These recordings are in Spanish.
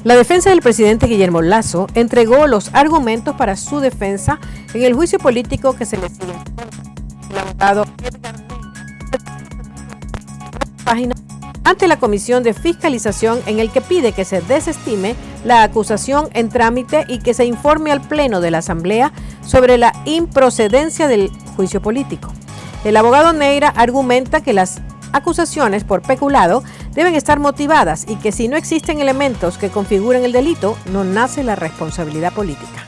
La defensa del presidente Guillermo Lasso entregó los argumentos para su defensa en el juicio político que se le sigue. El abogado Edgar página ante la Comisión de Fiscalización, en el que pide que se desestime la acusación en trámite y que se informe al Pleno de la Asamblea sobre la improcedencia del juicio político. El abogado Neira argumenta que las acusaciones por peculado deben estar motivadas y que si no existen elementos que configuren el delito, no nace la responsabilidad política.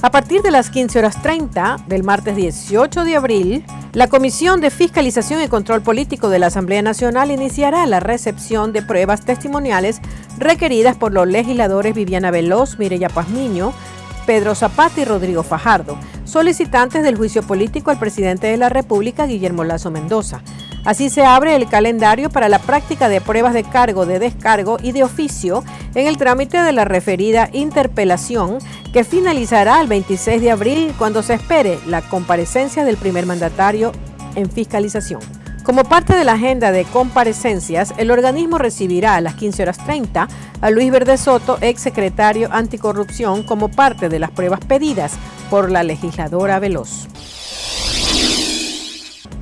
A partir de las 15:30 del martes 18 de abril, la Comisión de Fiscalización y Control Político de la Asamblea Nacional iniciará la recepción de pruebas testimoniales requeridas por los legisladores Viviana Veloz, Mireya Pazmiño, Pedro Zapata y Rodrigo Fajardo, solicitantes del juicio político al presidente de la República, Guillermo Lasso Mendoza. Así se abre el calendario para la práctica de pruebas de cargo, de descargo y de oficio en el trámite de la referida interpelación, que finalizará el 26 de abril cuando se espere la comparecencia del primer mandatario en fiscalización. Como parte de la agenda de comparecencias, el organismo recibirá a las 15:30 a Luis Verde Soto, exsecretario anticorrupción, como parte de las pruebas pedidas por la legisladora Veloz.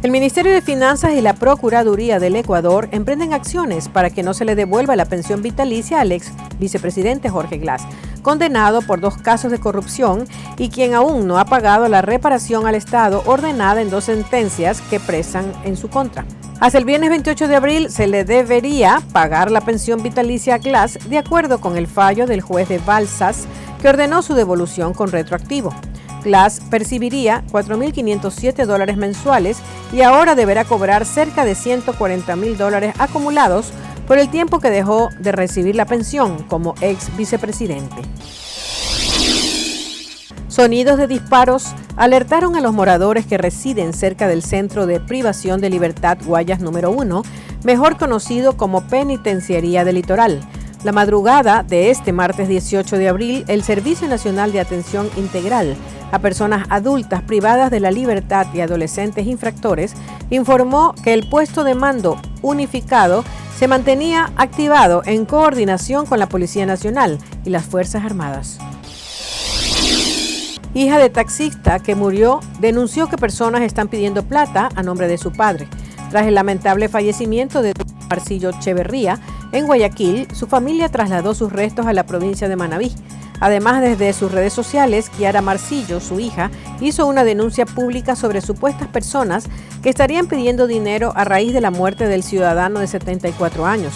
El Ministerio de Finanzas y la Procuraduría del Ecuador emprenden acciones para que no se le devuelva la pensión vitalicia al ex vicepresidente Jorge Glass, condenado por 2 casos de corrupción y quien aún no ha pagado la reparación al Estado ordenada en 2 sentencias que pesan en su contra. Hasta el viernes 28 de abril se le debería pagar la pensión vitalicia a Glass de acuerdo con el fallo del juez de Balsas que ordenó su devolución con retroactivo. Glass percibiría $4.507 mensuales y ahora deberá cobrar cerca de $140.000 acumulados por el tiempo que dejó de recibir la pensión como ex vicepresidente. Sonidos de disparos alertaron a los moradores que residen cerca del Centro de Privación de Libertad Guayas número 1, mejor conocido como Penitenciaría del Litoral. La madrugada de este martes 18 de abril, el Servicio Nacional de Atención Integral a Personas Adultas Privadas de la Libertad y Adolescentes Infractores informó que el puesto de mando unificado se mantenía activado en coordinación con la Policía Nacional y las Fuerzas Armadas. Hija de taxista que murió denunció que personas están pidiendo plata a nombre de su padre. Tras el lamentable fallecimiento de Marcillo Echeverría en Guayaquil, su familia trasladó sus restos a la provincia de Manabí. Además, desde sus redes sociales, Kiara Marcillo, su hija, hizo una denuncia pública sobre supuestas personas que estarían pidiendo dinero a raíz de la muerte del ciudadano de 74 años.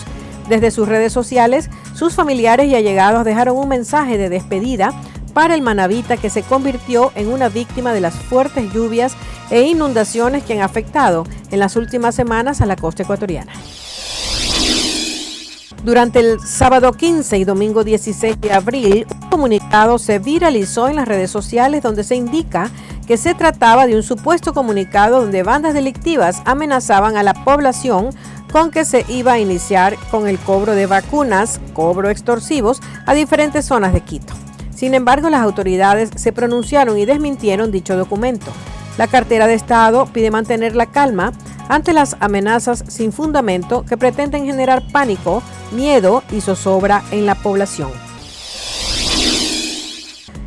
Desde sus redes sociales, sus familiares y allegados dejaron un mensaje de despedida para el manabita que se convirtió en una víctima de las fuertes lluvias e inundaciones que han afectado en las últimas semanas a la costa ecuatoriana. Durante el sábado 15 y domingo 16 de abril, un comunicado se viralizó en las redes sociales donde se indica que se trataba de un supuesto comunicado donde bandas delictivas amenazaban a la población con que se iba a iniciar con el cobro de vacunas, cobro extorsivos, a diferentes zonas de Quito. Sin embargo, las autoridades se pronunciaron y desmintieron dicho documento. La cartera de Estado pide mantener la calma ante las amenazas sin fundamento que pretenden generar pánico, miedo y zozobra en la población.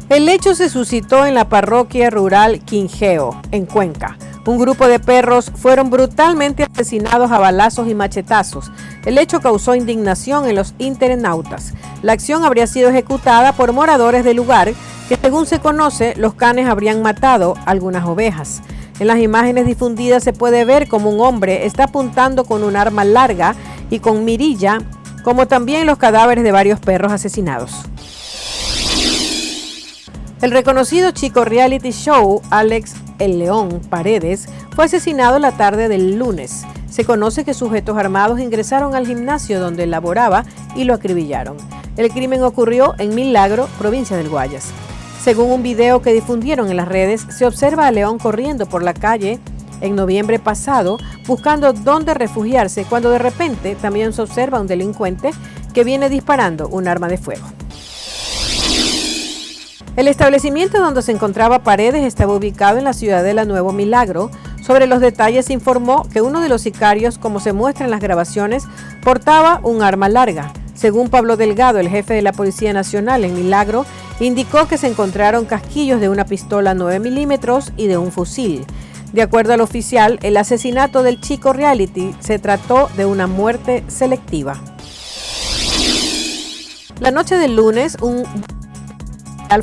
El hecho se suscitó en la parroquia rural Quingeo, en Cuenca. Un grupo de perros fueron brutalmente asesinados a balazos y machetazos. El hecho causó indignación en los internautas. La acción habría sido ejecutada por moradores del lugar que, según se conoce, los canes habrían matado algunas ovejas. En las imágenes difundidas se puede ver cómo un hombre está apuntando con un arma larga y con mirilla, como también los cadáveres de varios perros asesinados. El reconocido chico reality show Alex El León Paredes fue asesinado la tarde del lunes. Se conoce que sujetos armados ingresaron al gimnasio donde laboraba y lo acribillaron. El crimen ocurrió en Milagro, provincia del Guayas. Según un video que difundieron en las redes, se observa a León corriendo por la calle en noviembre pasado, buscando dónde refugiarse, cuando de repente también se observa un delincuente que viene disparando un arma de fuego. El establecimiento donde se encontraba Paredes estaba ubicado en la ciudadela Nuevo Milagro. Sobre los detalles se informó que uno de los sicarios, como se muestra en las grabaciones, portaba un arma larga. Según Pablo Delgado, el jefe de la Policía Nacional en Milagro, indicó que se encontraron casquillos de una pistola 9 milímetros y de un fusil. De acuerdo al oficial, el asesinato del chico reality se trató de una muerte selectiva. La noche del lunes, un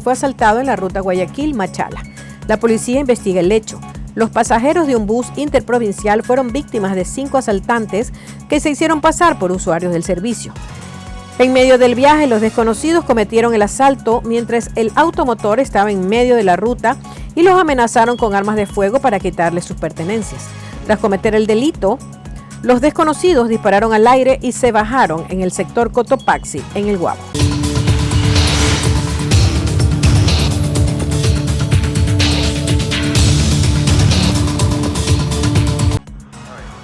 fue asaltado en la ruta Guayaquil-Machala. La policía investiga el hecho. Los pasajeros de un bus interprovincial fueron víctimas de 5 asaltantes que se hicieron pasar por usuarios del servicio. En medio del viaje, los desconocidos cometieron el asalto mientras el automotor estaba en medio de la ruta y los amenazaron con armas de fuego para quitarles sus pertenencias. Tras cometer el delito, los desconocidos dispararon al aire y se bajaron en el sector Cotopaxi, en el Guabo.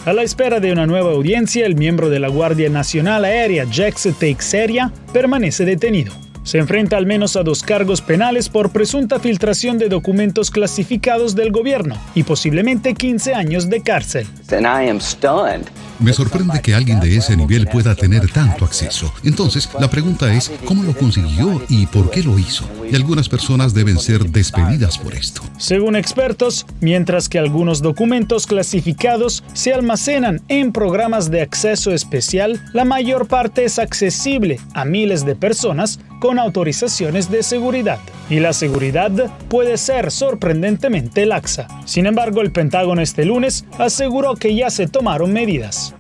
A la espera de una nueva audiencia, el miembro de la Guardia Nacional Aérea, Jax Teixeira, permanece detenido. Se enfrenta al menos a 2 cargos penales por presunta filtración de documentos clasificados del gobierno y posiblemente 15 años de cárcel. Me sorprende que alguien de ese nivel pueda tener tanto acceso. Entonces, la pregunta es, ¿cómo lo consiguió y por qué lo hizo? Y algunas personas deben ser despedidas por esto. Según expertos, mientras que algunos documentos clasificados se almacenan en programas de acceso especial, la mayor parte es accesible a miles de personas con autorizaciones de seguridad. Y la seguridad puede ser sorprendentemente laxa. Sin embargo, el Pentágono este lunes aseguró que ya se tomaron medidas.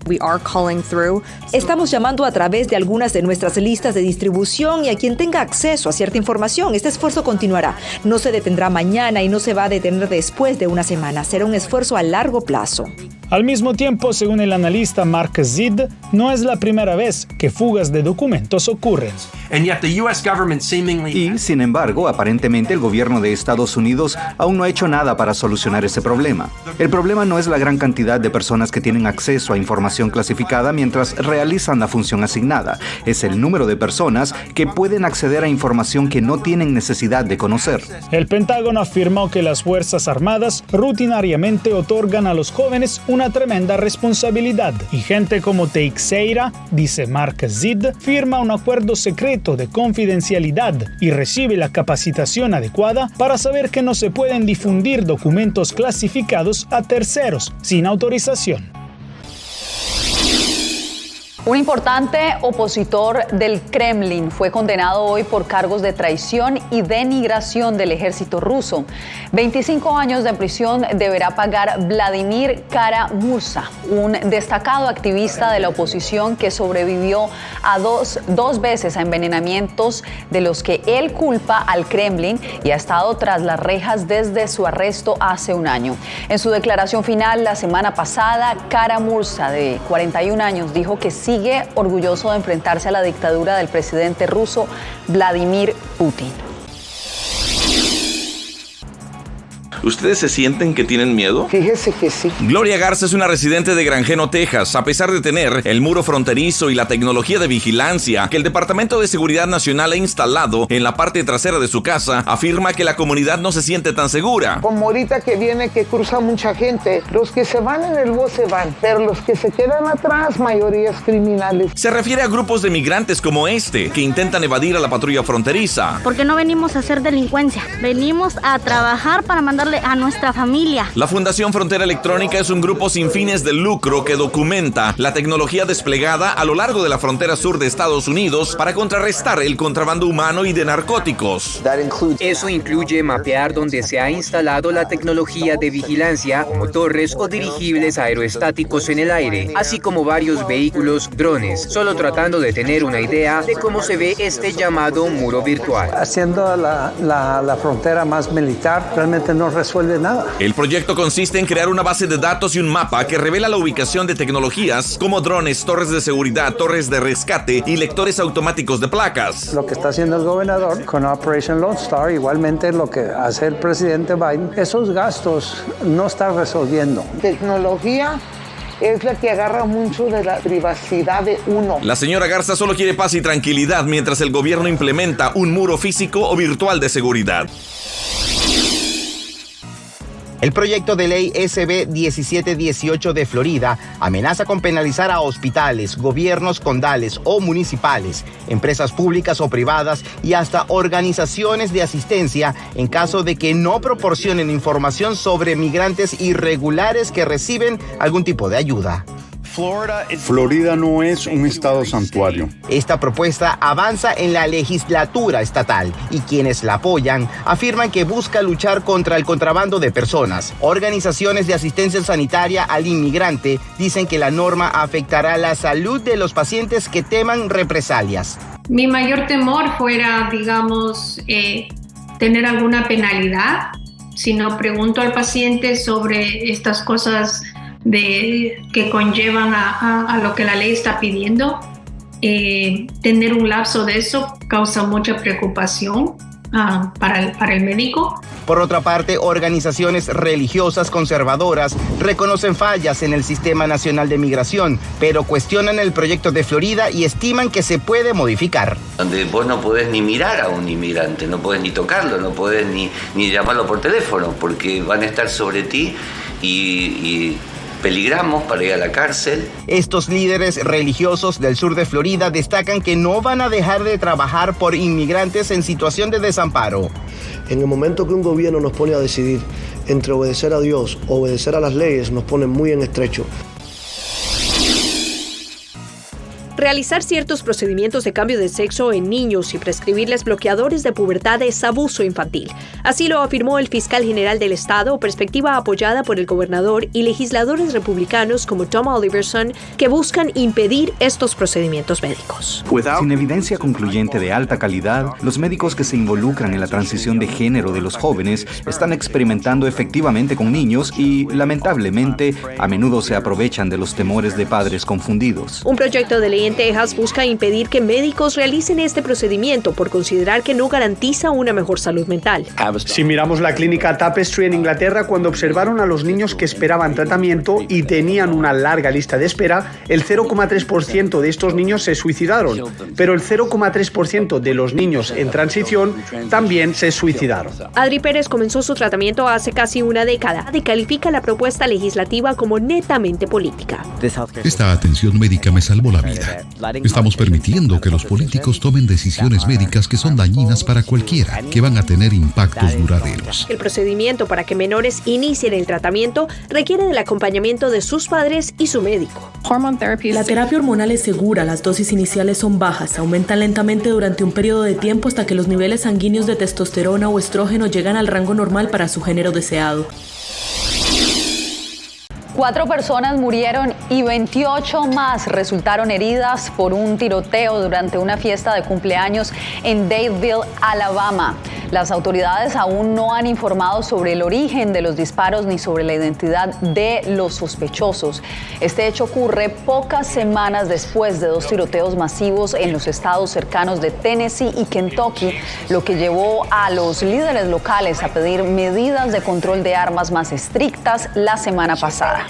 Estamos llamando a través de algunas de nuestras listas de distribución y a quien tenga acceso a cierta información. Este esfuerzo continuará. No se detendrá mañana y no se va a detener después de una semana. Será un esfuerzo a largo plazo. Al mismo tiempo, según el analista Mark Zid, no es la primera vez que fugas de documentos ocurren. Y, sin embargo, aparentemente el gobierno de Estados Unidos aún no ha hecho nada para solucionar ese problema. El problema no es la gran cantidad de personas que tienen acceso a información clasificada mientras realizan la función asignada. Es el número de personas que pueden acceder a información que no tienen necesidad de conocer. El Pentágono afirmó que las Fuerzas Armadas rutinariamente otorgan a los jóvenes una tremenda responsabilidad. Y gente como Teixeira, dice Mark Zid, firma un acuerdo secreto de confidencialidad y recibe la capacitación adecuada para saber que no se pueden difundir documentos clasificados a terceros sin autorización. Un importante opositor del Kremlin fue condenado hoy por cargos de traición y denigración del ejército ruso. 25 años de prisión deberá pagar Vladimir Kara-Murza, un destacado activista de la oposición que sobrevivió a dos veces a envenenamientos de los que él culpa al Kremlin y ha estado tras las rejas desde su arresto hace un año. En su declaración final la semana pasada, Kara-Murza, de 41 años, dijo que sigue orgulloso de enfrentarse a la dictadura del presidente ruso Vladimir Putin. ¿Ustedes se sienten que tienen miedo? Fíjese que sí. Gloria Garza es una residente de Granjeno, Texas. A pesar de tener el muro fronterizo y la tecnología de vigilancia que el Departamento de Seguridad Nacional ha instalado en la parte trasera de su casa, afirma que la comunidad no se siente tan segura. Como ahorita que viene, que cruza mucha gente, los que se van en el bus se van, pero los que se quedan atrás, mayorías criminales. Se refiere a grupos de migrantes como este, que intentan evadir a la patrulla fronteriza. Porque no venimos a hacer delincuencia, venimos a trabajar para mandarle a nuestra familia. La Fundación Frontera Electrónica es un grupo sin fines de lucro que documenta la tecnología desplegada a lo largo de la frontera sur de Estados Unidos para contrarrestar el contrabando humano y de narcóticos. Eso incluye mapear donde se ha instalado la tecnología de vigilancia, como torres o dirigibles aeroestáticos en el aire, así como varios vehículos, drones, solo tratando de tener una idea de cómo se ve este llamado muro virtual. Haciendo la frontera más militar, realmente no resuelve nada. El proyecto consiste en crear una base de datos y un mapa que revela la ubicación de tecnologías como drones, torres de seguridad, torres de rescate y lectores automáticos de placas. Lo que está haciendo el gobernador con Operation Lone Star, igualmente lo que hace el presidente Biden, esos gastos no está resolviendo. Tecnología es la que agarra mucho de la privacidad de uno. La señora Garza solo quiere paz y tranquilidad mientras el gobierno implementa un muro físico o virtual de seguridad. El proyecto de ley SB 1718 de Florida amenaza con penalizar a hospitales, gobiernos condales o municipales, empresas públicas o privadas y hasta organizaciones de asistencia en caso de que no proporcionen información sobre migrantes irregulares que reciben algún tipo de ayuda. Florida no es un estado santuario. Esta propuesta avanza en la legislatura estatal y quienes la apoyan afirman que busca luchar contra el contrabando de personas. Organizaciones de asistencia sanitaria al inmigrante dicen que la norma afectará la salud de los pacientes que teman represalias. Mi mayor temor fuera, tener alguna penalidad. Si no pregunto al paciente sobre estas cosas que conllevan a lo que la ley está pidiendo, tener un lapso de eso causa mucha preocupación para el médico. Por otra parte, organizaciones religiosas conservadoras reconocen fallas en el Sistema Nacional de Migración, pero cuestionan el proyecto de Florida y estiman que se puede modificar. Donde vos no podés ni mirar a un inmigrante, no podés ni tocarlo, no podés ni llamarlo por teléfono, porque van a estar sobre ti y peligramos para ir a la cárcel. Estos líderes religiosos del sur de Florida destacan que no van a dejar de trabajar por inmigrantes en situación de desamparo. En el momento que un gobierno nos pone a decidir entre obedecer a Dios o obedecer a las leyes, nos pone muy en estrecho. Realizar ciertos procedimientos de cambio de sexo en niños y prescribirles bloqueadores de pubertad es abuso infantil. Así lo afirmó el fiscal general del estado, perspectiva apoyada por el gobernador y legisladores republicanos como Tom Oliverson, que buscan impedir estos procedimientos médicos. Sin evidencia concluyente de alta calidad, los médicos que se involucran en la transición de género de los jóvenes están experimentando efectivamente con niños y, lamentablemente, a menudo se aprovechan de los temores de padres confundidos. Un proyecto de ley en Texas busca impedir que médicos realicen este procedimiento por considerar que no garantiza una mejor salud mental. Si miramos la clínica Tapestry en Inglaterra, cuando observaron a los niños que esperaban tratamiento y tenían una larga lista de espera, el 0,3% de estos niños se suicidaron, pero el 0,3% de los niños en transición también se suicidaron. Adri Pérez comenzó su tratamiento hace casi una década y califica la propuesta legislativa como netamente política. Esta atención médica me salvó la vida. Estamos permitiendo que los políticos tomen decisiones médicas que son dañinas para cualquiera, que van a tener impactos duraderos. El procedimiento para que menores inicien el tratamiento requiere del acompañamiento de sus padres y su médico. La terapia hormonal es segura, las dosis iniciales son bajas, aumentan lentamente durante un periodo de tiempo hasta que los niveles sanguíneos de testosterona o estrógeno llegan al rango normal para su género deseado. 4 personas murieron y 28 más resultaron heridas por un tiroteo durante una fiesta de cumpleaños en Dadeville, Alabama. Las autoridades aún no han informado sobre el origen de los disparos ni sobre la identidad de los sospechosos. Este hecho ocurre pocas semanas después de 2 tiroteos masivos en los estados cercanos de Tennessee y Kentucky, lo que llevó a los líderes locales a pedir medidas de control de armas más estrictas la semana pasada.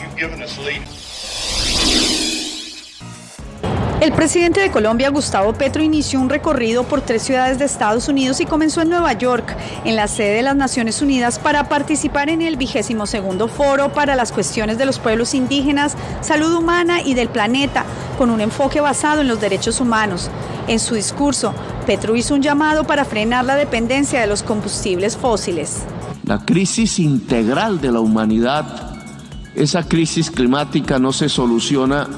El presidente de Colombia, Gustavo Petro, inició un recorrido por 3 ciudades de Estados Unidos y comenzó en Nueva York, en la sede de las Naciones Unidas, para participar en el 22º Foro para las Cuestiones de los Pueblos Indígenas, Salud Humana y del Planeta, con un enfoque basado en los derechos humanos. En su discurso, Petro hizo un llamado para frenar la dependencia de los combustibles fósiles. La crisis integral de la humanidad, esa crisis climática no se soluciona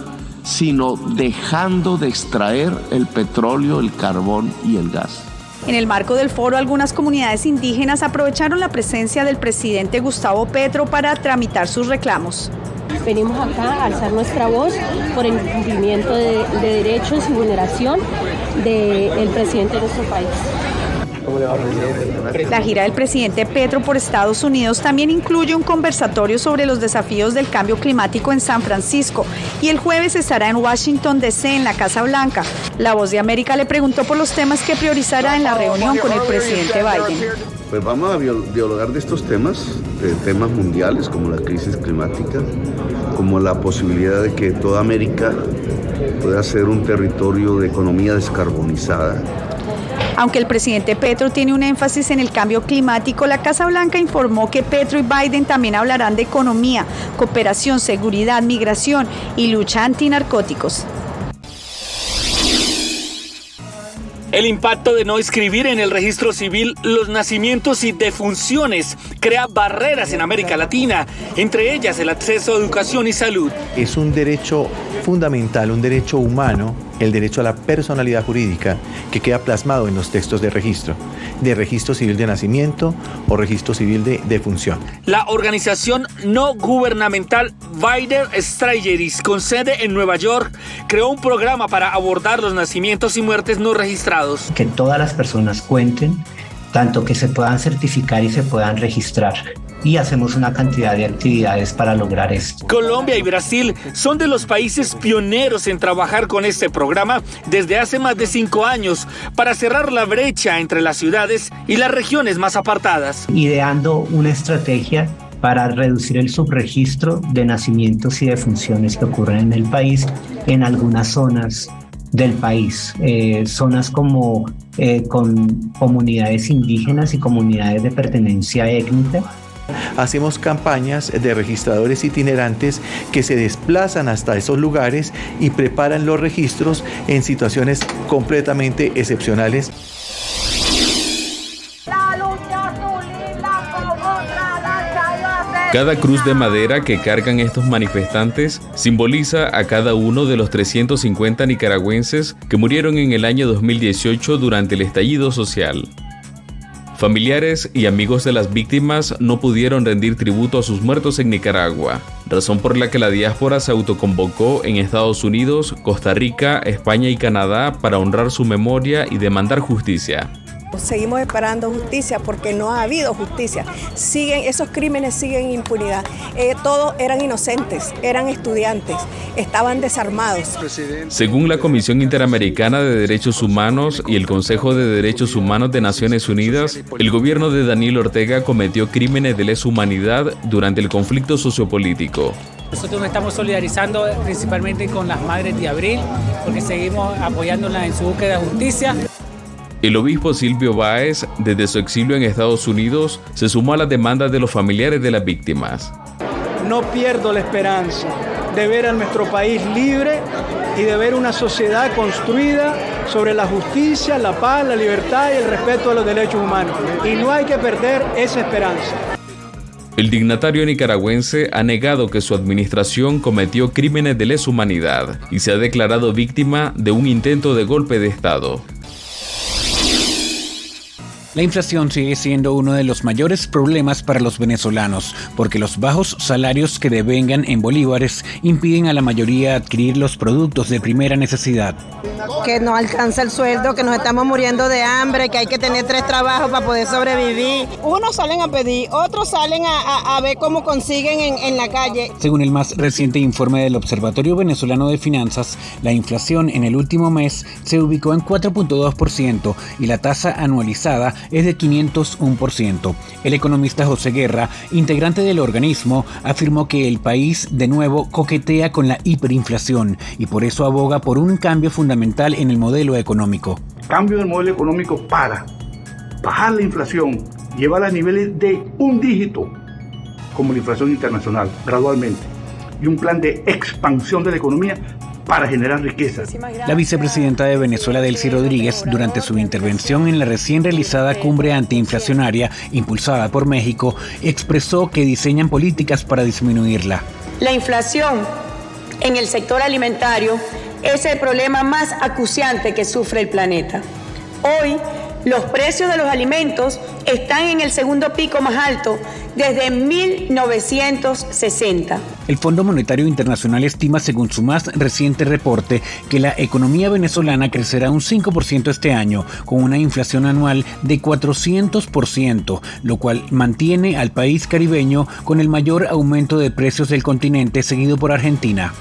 sino dejando de extraer el petróleo, el carbón y el gas. En el marco del foro, algunas comunidades indígenas aprovecharon la presencia del presidente Gustavo Petro para tramitar sus reclamos. Venimos acá a alzar nuestra voz por el cumplimiento de derechos y vulneración del presidente de nuestro país. La gira del presidente Petro por Estados Unidos también incluye un conversatorio sobre los desafíos del cambio climático en San Francisco y el jueves estará en Washington, D.C., en la Casa Blanca. La Voz de América le preguntó por los temas que priorizará en la reunión con el presidente Biden. Pues vamos a dialogar de estos temas, de temas mundiales como la crisis climática, como la posibilidad de que toda América pueda ser un territorio de economía descarbonizada. Aunque el presidente Petro tiene un énfasis en el cambio climático, la Casa Blanca informó que Petro y Biden también hablarán de economía, cooperación, seguridad, migración y lucha antinarcóticos. El impacto de no inscribir en el registro civil los nacimientos y defunciones crea barreras en América Latina, entre ellas el acceso a educación y salud. Es un derecho fundamental, un derecho humano, el derecho a la personalidad jurídica que queda plasmado en los textos de registro civil de nacimiento o registro civil de defunción. La organización no gubernamental Wider Strategies, con sede en Nueva York, creó un programa para abordar los nacimientos y muertes no registrados. Que todas las personas cuenten, tanto que se puedan certificar y se puedan registrar. Y hacemos una cantidad de actividades para lograr esto. Colombia y Brasil son de los países pioneros en trabajar con este programa desde hace más de 5 años para cerrar la brecha entre las ciudades y las regiones más apartadas. Ideando una estrategia para reducir el subregistro de nacimientos y defunciones que ocurren en el país en algunas zonas del país, zonas como con comunidades indígenas y comunidades de pertenencia étnica. Hacemos campañas de registradores itinerantes que se desplazan hasta esos lugares y preparan los registros en situaciones completamente excepcionales. Cada cruz de madera que cargan estos manifestantes simboliza a cada uno de los 350 nicaragüenses que murieron en el año 2018 durante el estallido social. Familiares y amigos de las víctimas no pudieron rendir tributo a sus muertos en Nicaragua, razón por la que la diáspora se autoconvocó en Estados Unidos, Costa Rica, España y Canadá para honrar su memoria y demandar justicia. Seguimos esperando justicia porque no ha habido justicia. Esos crímenes siguen en impunidad. Todos eran inocentes, eran estudiantes, estaban desarmados. Según la Comisión Interamericana de Derechos Humanos y el Consejo de Derechos Humanos de Naciones Unidas, el gobierno de Daniel Ortega cometió crímenes de lesa humanidad durante el conflicto sociopolítico. Nosotros nos estamos solidarizando principalmente con las madres de Abril, porque seguimos apoyándolas en su búsqueda de justicia. El obispo Silvio Báez, desde su exilio en Estados Unidos, se sumó a las demandas de los familiares de las víctimas. No pierdo la esperanza de ver a nuestro país libre y de ver una sociedad construida sobre la justicia, la paz, la libertad y el respeto a los derechos humanos. Y no hay que perder esa esperanza. El dignatario nicaragüense ha negado que su administración cometió crímenes de lesa humanidad y se ha declarado víctima de un intento de golpe de Estado. La inflación sigue siendo uno de los mayores problemas para los venezolanos, porque los bajos salarios que devengan en bolívares impiden a la mayoría adquirir los productos de primera necesidad. Que no alcanza el sueldo, que nos estamos muriendo de hambre, que hay que tener 3 trabajos para poder sobrevivir. Unos salen a pedir, otros salen a ver cómo consiguen en la calle. Según el más reciente informe del Observatorio Venezolano de Finanzas, la inflación en el último mes se ubicó en 4.2% y la tasa anualizada es de 501%. El economista José Guerra, integrante del organismo, afirmó que el país de nuevo coquetea con la hiperinflación y por eso aboga por un cambio fundamental en el modelo económico. Cambio del modelo económico para bajar la inflación, llevarla a niveles de 1 dígito, como la inflación internacional, gradualmente, y un plan de expansión de la economía para generar riqueza. La vicepresidenta de Venezuela, Delcy Rodríguez, durante su intervención en la recién realizada cumbre antiinflacionaria impulsada por México, expresó que diseñan políticas para disminuirla. La inflación en el sector alimentario es el problema más acuciante que sufre el planeta. Hoy, los precios de los alimentos están en el segundo pico más alto desde 1960. El Fondo Monetario Internacional estima, según su más reciente reporte, que la economía venezolana crecerá un 5% este año, con una inflación anual de 400%, lo cual mantiene al país caribeño con el mayor aumento de precios del continente, seguido por Argentina.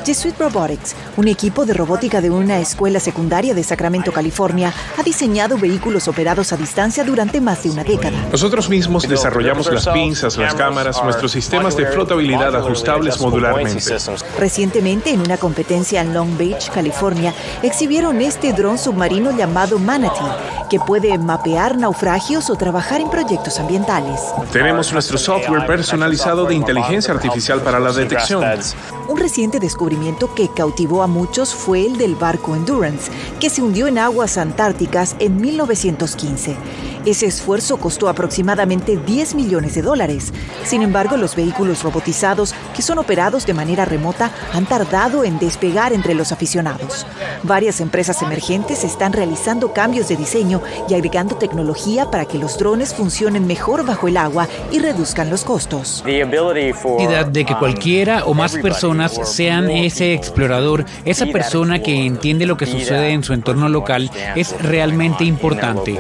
Jesuit Robotics, un equipo de robótica de una escuela secundaria de Sacramento, California, ha diseñado vehículos operados a distancia durante más de una década. Nosotros mismos desarrollamos las pinzas, las cámaras, nuestros sistemas de flotabilidad ajustables modularmente. Recientemente, en una competencia en Long Beach, California, exhibieron este dron submarino llamado Manatee, que puede mapear naufragios o trabajar en proyectos ambientales. Tenemos nuestro software personalizado de inteligencia artificial para la detección. Un reciente descubrimiento que cautivó a muchos fue el del barco Endurance, que se hundió en aguas antárticas en 1915. Ese esfuerzo costó aproximadamente $10 millones. Sin embargo, los vehículos robotizados, que son operados de manera remota, han tardado en despegar entre los aficionados. Varias empresas emergentes están realizando cambios de diseño y agregando tecnología para que los drones funcionen mejor bajo el agua y reduzcan los costos. La de que cualquiera o más personas sean ese explorador, esa persona que entiende lo que sucede en su entorno local, es realmente importante.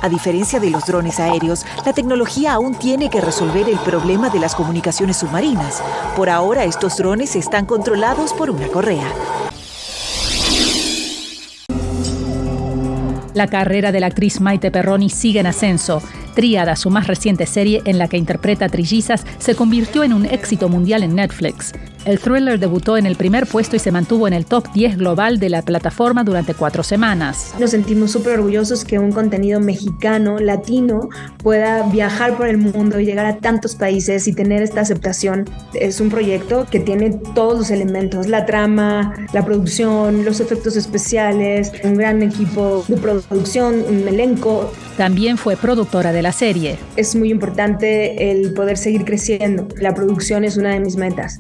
A diferencia de los drones aéreos, la tecnología aún tiene que resolver el problema de las comunicaciones submarinas. Por ahora, estos drones están controlados por una correa. La carrera de la actriz Maite Perroni sigue en ascenso. Tríada, su más reciente serie en la que interpreta trillizas, se convirtió en un éxito mundial en Netflix. El thriller debutó en el primer puesto y se mantuvo en el top 10 global de la plataforma durante 4 semanas. Nos sentimos súper orgullosos que un contenido mexicano, latino, pueda viajar por el mundo y llegar a tantos países y tener esta aceptación. Es un proyecto que tiene todos los elementos, la trama, la producción, los efectos especiales, un gran equipo de producción, un elenco. También fue productora de la serie. Es muy importante el poder seguir creciendo. La producción es una de mis metas.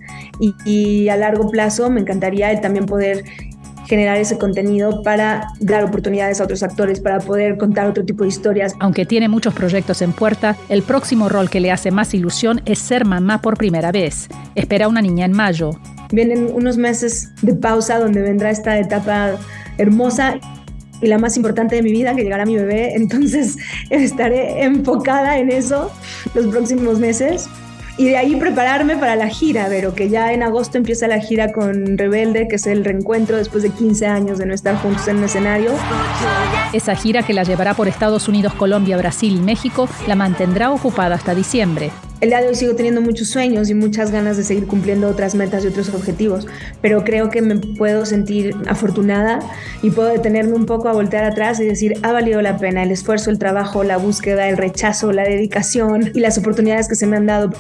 Y a largo plazo me encantaría el también poder generar ese contenido para dar oportunidades a otros actores, para poder contar otro tipo de historias. Aunque tiene muchos proyectos en puerta, el próximo rol que le hace más ilusión es ser mamá por primera vez. Espera una niña en mayo. Vienen unos meses de pausa donde vendrá esta etapa hermosa y la más importante de mi vida, que llegará mi bebé. Entonces estaré enfocada en eso los próximos meses. Y de ahí prepararme para la gira, pero que ya en agosto empieza la gira con Rebelde, que es el reencuentro después de 15 años de no estar juntos en un escenario. Esa gira, que la llevará por Estados Unidos, Colombia, Brasil y México, la mantendrá ocupada hasta diciembre. El día de hoy sigo teniendo muchos sueños y muchas ganas de seguir cumpliendo otras metas y otros objetivos, pero creo que me puedo sentir afortunada y puedo detenerme un poco a voltear atrás y decir, ha valido la pena el esfuerzo, el trabajo, la búsqueda, el rechazo, la dedicación y las oportunidades que se me han dado.